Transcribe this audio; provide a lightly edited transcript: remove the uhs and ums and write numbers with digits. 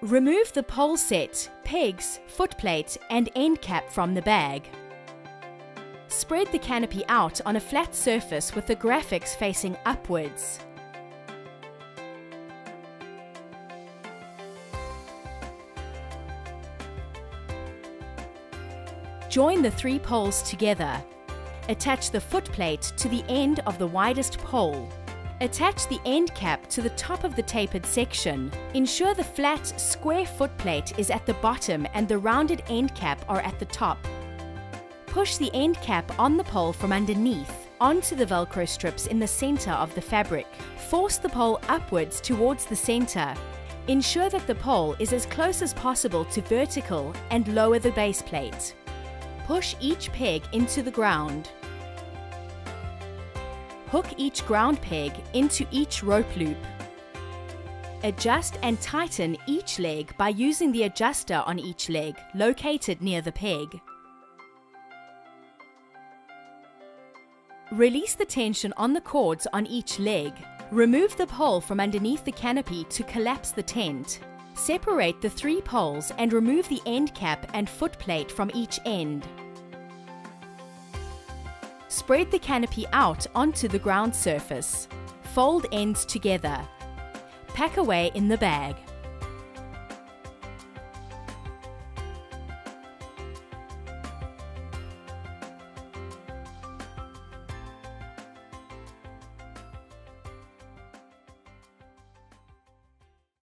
Remove the pole set, pegs, footplate and end cap from the bag. Spread the canopy out on a flat surface with the graphics facing upwards. Join the 3 poles together. Attach the footplate to the end of the widest pole. Attach the end cap to the top of the tapered section. Ensure the flat, square footplate is at the bottom and the rounded end cap are at the top. Push the end cap on the pole from underneath onto the Velcro strips in the center of the fabric. Force the pole upwards towards the center. Ensure that the pole is as close as possible to vertical and lower the base plate. Push each peg into the ground. Hook each ground peg into each rope loop. Adjust and tighten each leg by using the adjuster on each leg, located near the peg. Release the tension on the cords on each leg. Remove the pole from underneath the canopy to collapse the tent. Separate the 3 poles and remove the end cap and footplate from each end. Spread the canopy out onto the ground surface. Fold ends together. Pack away in the bag.